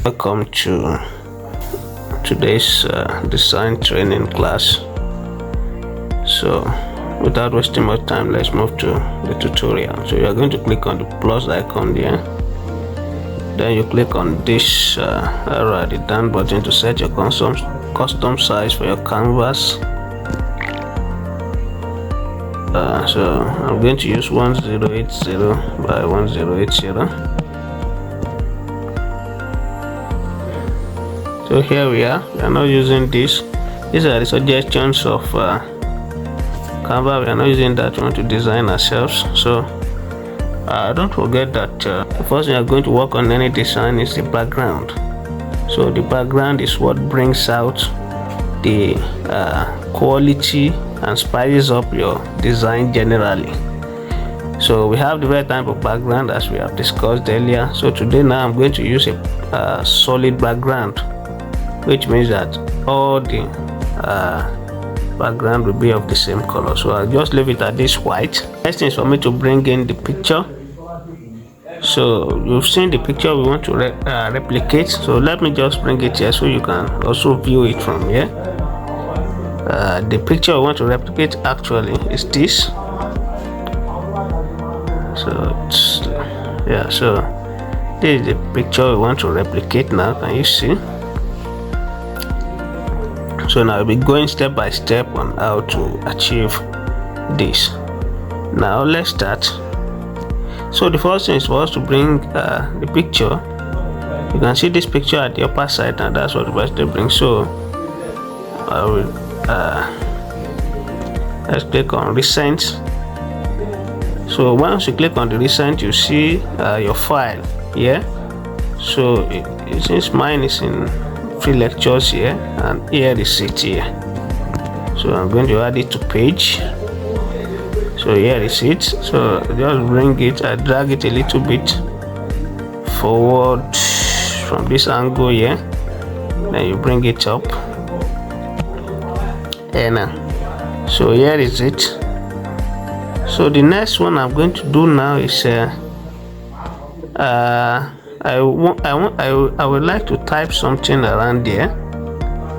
Welcome to today's design training class. So without wasting much time, let's move to the tutorial. So you are going to click on the plus icon there, then you click on this arrow at the down button to set your custom size for your canvas. So I'm going to use 1080 by 1080. So here we are not using this. These are the suggestions of CANVA. We are not using that. We want to design ourselves. So don't forget that the first thing you are going to work on any design is the background. So the background is what brings out the quality and spices up your design generally. So we have the right type of background as we have discussed earlier. So today now I'm going to use a solid background, which means that all the background will be of the same color. So I'll just leave it at this white. Next thing is for me to bring in the picture. So you've seen the picture we want to replicate. So let me just bring it here so you can also view it from here. The picture I want to replicate actually is this. So so this is the picture we want to replicate now. Can you see? So now I'll be going step by step on how to achieve this. Now let's start. So the first thing is for us to bring the picture. You can see this picture at the upper side, and that's what we're supposed to bring. So I will let's click on recent. So once you click on the recent, you see your file here. So since mine is in free lectures here, and here is it here. So I'm going to add it to page. So here is it. So just bring it, I drag it a little bit forward from this angle here, then you bring it up, and so here is it. So the next one I'm going to do now is I would like to type something around there.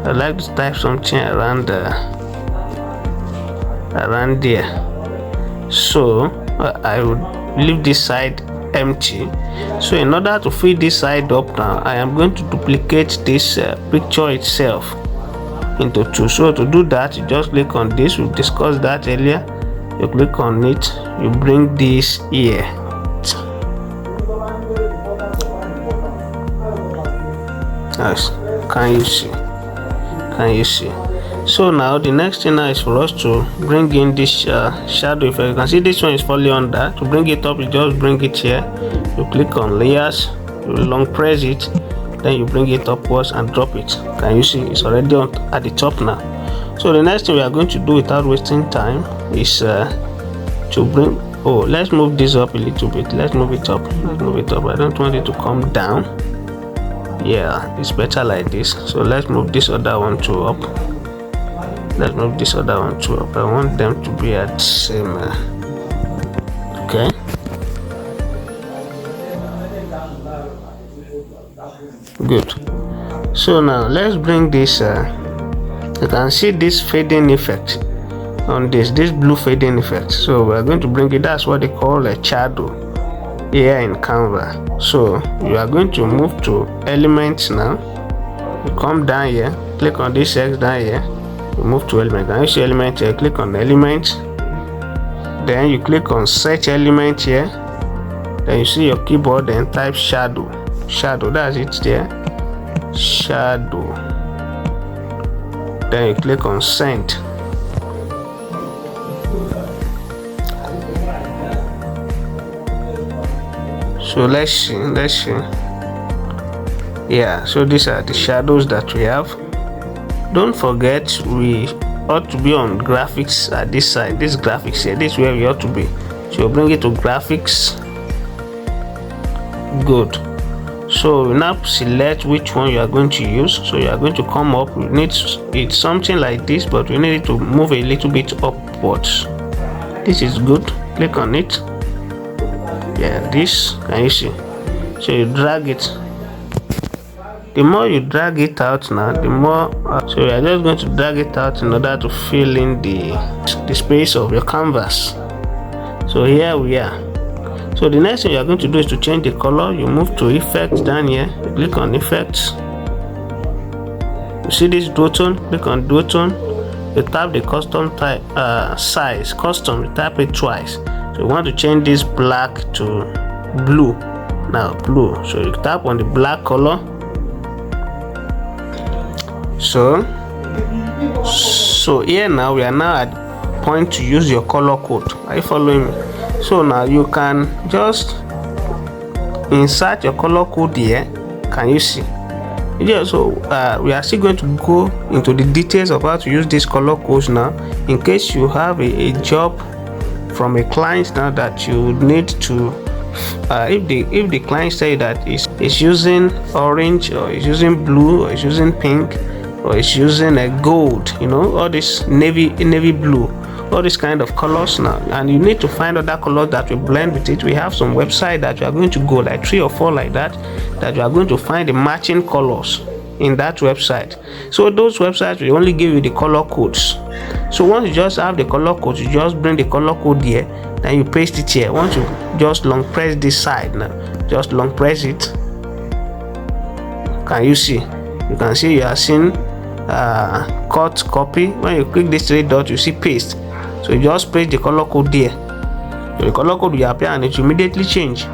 I'd like to type something around there. So I would leave this side empty. So in order to fill this side up now, I am going to duplicate this picture itself into two. So to do that, you just click on this. We've discussed that earlier. You click on it, you bring this here. Nice. Can you see? So now the next thing now is for us to bring in this shadow effect. You can see this one is falling under. To bring it up, you just bring it here. You click on layers, you long press it, then you bring it upwards and drop it. Can you see? It's already at the top now. So the next thing we are going to do without wasting time is to bring, let's move this up a little bit. Let's move it up. I don't want it to come down. Yeah, it's better like this. So let's move this other one too up. I want them to be at the same okay. Good. So now let's bring this you can see this fading effect on this blue fading effect. So we're going to bring it. That's what they call a shadow here in CANVA. So you are going to move to elements now. You come down here, click on this X down here, you move to element. Now you see element here, click on element, then you click on search element here, then you see your keyboard, then type shadow. That's it there, shadow. Then you click on send. So let's see. Yeah, so these are the shadows that we have. Don't forget, we ought to be on graphics at this side. This graphics here, this is where we ought to be. So bring it to graphics. Good. So we now select which one you are going to use. So you are going to come up. We need it's something like this, but we need it to move a little bit upwards. This is good. Click on it. Yeah, this, can you see? So you drag it the more you drag it out now, the more so we are just going to drag it out in order to fill in the space of your canvas. So here we are. So the next thing you are going to do is to change the color. You move to effects down here, you click on effects. You see this duotone, click on duotone. You tap the custom type size, custom, you tap it twice. So you want to change this black to blue. Now blue. So you tap on the black color. So here now we are now at the point to use your color code. Are you following me? So now you can just insert your color code here. Can you see? Yeah, so we are still going to go into the details of how to use these color codes now, in case you have a job from a client now that you need to if the client say that is using orange, or is using blue, or is using pink, or is using a gold, you know, all this navy blue, all these kind of colors now, and you need to find other colors that will blend with it. We have some website that you are going to go, like 3 or 4 like that you are going to find the matching colors in that website. So those websites will only give you the color codes. So once you just have the color codes, you just bring the color code here, then you paste it here. Once you just long press this side now, just long press it. Can you see? You can see you are seeing cut, copy. When you click this 3 dots, you see paste. So you just paste the color code there. So the color code will appear and it will immediately change.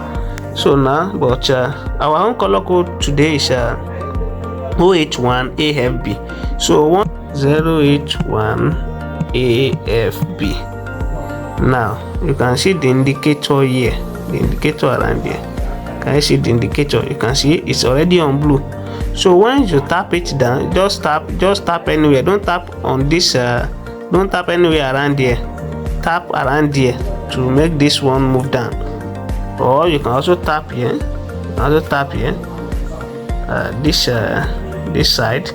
So now, but our own color code today is 081 AFB. So 081 AFB. Now you can see the indicator here, the indicator around here. Can you see the indicator? You can see it's already on blue. So once you tap it down, just tap anywhere. Don't tap on this. Don't tap anywhere around here. Tap around here to make this one move down. Or you can also tap here. You can also tap here. This side.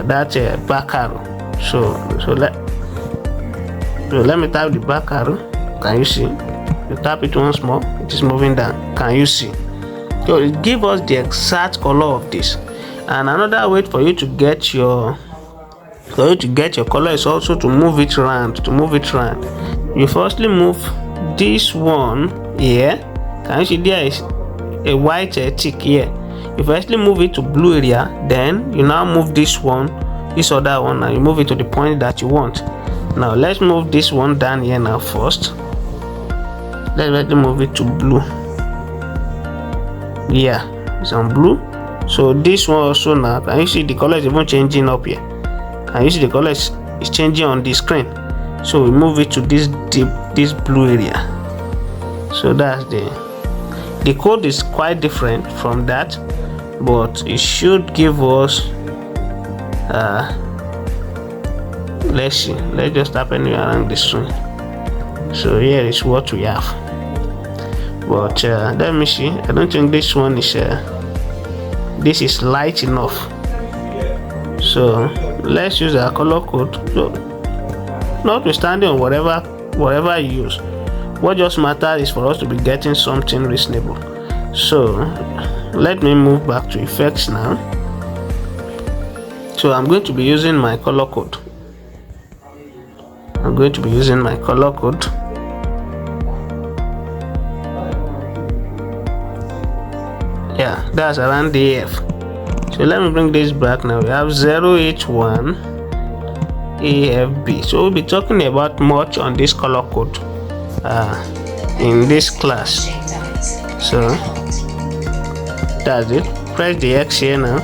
That's a back arrow. So let me tap the back arrow. Can you see? You tap it once more, it is moving down. Can you see? So it gives us the exact color of this. And another way for you to get your color is also to move it around. You firstly move this one here. Can you see there is a white tick here? You firstly move it to blue area, then you now move this other one, and you move it to the point that you want. Now let's move this one down here now first. Let's move it to blue. Yeah, it's on blue. So this one also now, can you see the color is even changing up here? Can you see the color is changing on the screen? So we move it to this blue area. So that's the code is quite different from that, but it should give us let's see, let's just tap anywhere around this one. So here is what we have, but let me see. I don't think this one is this is light enough. So let's use our color code. So notwithstanding on whatever you use, what just matters is for us to be getting something reasonable. So let me move back to effects now. So I'm going to be using my color code. Yeah, that's around the AF. So let me bring this back now. We have 081 AFB. So we'll be talking about much on this color code in this class. So that's it. Press the X here now.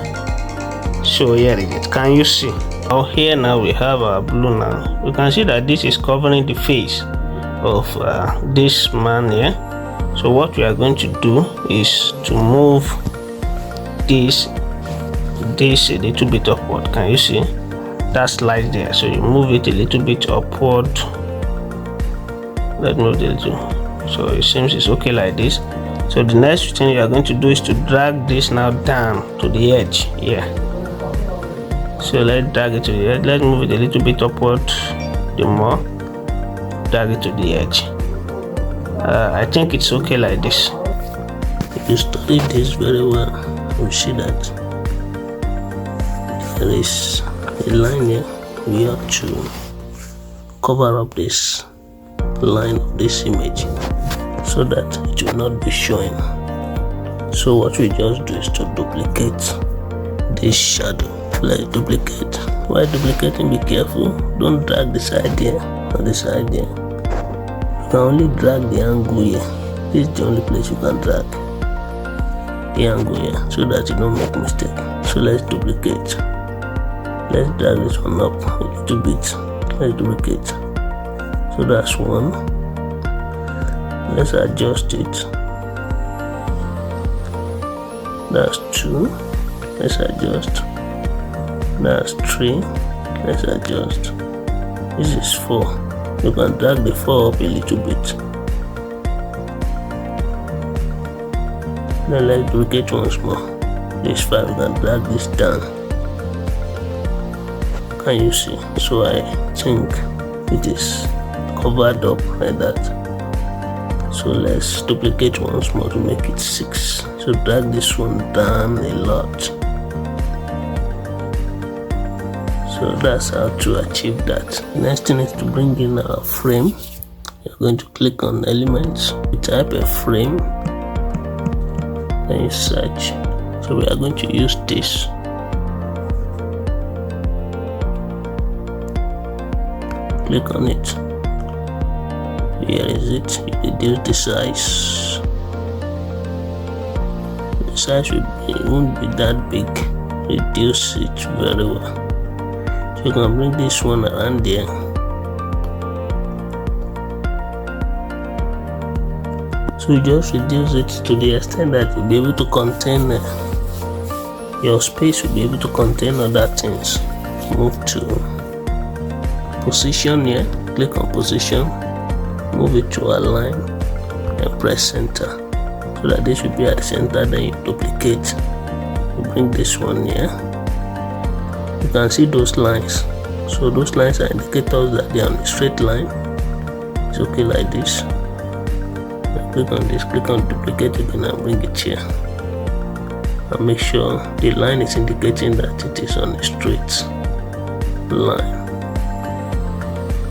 So here it is. Can you see? Oh, here now we have our blue now. We can see that this is covering the face of this man here. So what we are going to do is to move this a little bit upward. Can you see? That slide there. So you move it a little bit upward. Let's move it a little. So it seems it's okay like this. So the next thing you are going to do is to drag this now down to the edge. Yeah. So let's drag it to the edge. Let's move it a little bit upward. The more, drag it to the edge. I think it's okay like this. If you study this very well, we see that there is a line here. We have to cover up this line of this image so that it will not be showing. So what we just do is to duplicate this shadow. Let's duplicate. While duplicating, be careful, don't drag the side here or the side here. You can only drag the angle here. This is the only place you can drag the angle here so that you don't make mistake. So let's duplicate. Let's drag this one up a little bit. Let's duplicate. So that's one. Let's adjust it. That's two. Let's adjust. That's three. Let's adjust. This is four. You can drag the 4 up a little bit. Then let's duplicate once more. This 5, you can drag this down. Can you see? So I think it is covered up like that. So let's duplicate once more to make it 6. So drag this one down a lot. So that's how to achieve that. Next thing is to bring in our frame. You're going to click on elements, you type a frame, then you search. So we are going to use this. Click on it. Here is it. You reduce the size. The size won't be that big. Reduce it very well. So you can bring this one around there. So you just reduce it to the extent that you'll be able to contain your space will be able to contain other things. Move to position here, click on position, move it to align and press center so that this will be at the center. Then you duplicate, you bring this one here. You can see those lines. So those lines are indicators that they are on a straight line. It's okay like this. Click on this, click on duplicate again and bring it here. And make sure the line is indicating that it is on a straight line.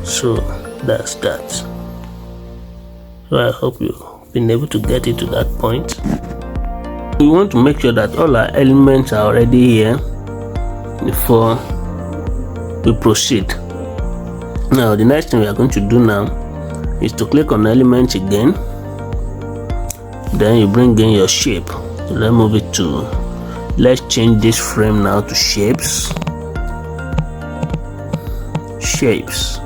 So that's that. So I hope you've been able to get it to that point. We want to make sure that all our elements are already here before we proceed. Now the next thing we are going to do now is to click on elements again. Then you bring in your shape. So let's move it to, let's change this frame now to shapes. Shapes.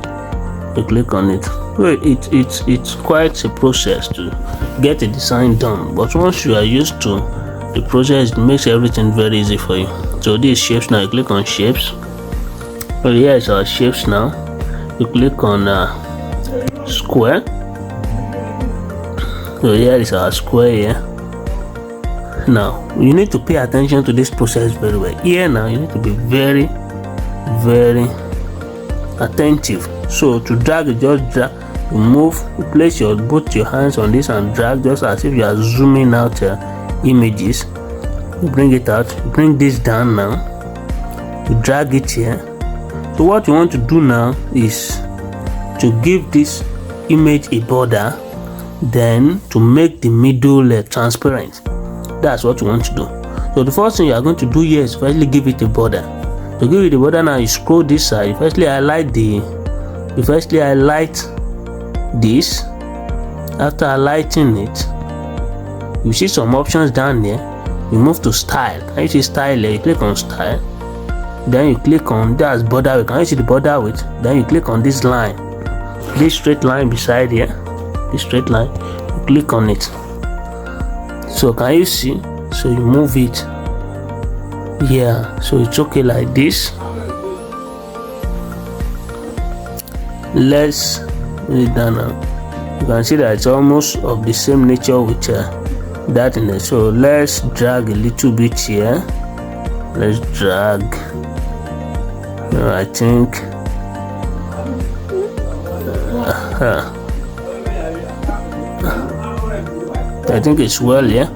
You click on it. Well, it's quite a process to get a design done, but once you are used to the process, it makes everything very easy for you. So these shapes now, you click on shapes. Well, here is our shapes now. You click on square. So here is our square here. Now you need to pay attention to this process very well. Here now you need to be very attentive. So to drag, just drag, you move, you place both your hands on this and drag just as if you are zooming out images. You bring it out, you bring this down now, you drag it here. So what you want to do now is to give this image a border, then to make the middle transparent. That's what you want to do. So the first thing you are going to do here is firstly give it a border. To give it a border now, you scroll this side. You firstly highlight this. After highlighting it, you see some options down there. You move to style. Can you see style here? You click on style. Then you click on that's border width. Can you see the border width? Then you click on this line, this straight line beside here, this straight line. You click on it. So can you see? So you move it. Yeah. So it's okay like this. Let's put it down now. You can see that it's almost of the same nature with that in it. So let's drag a little bit here. Let's drag. I think it's well, yeah.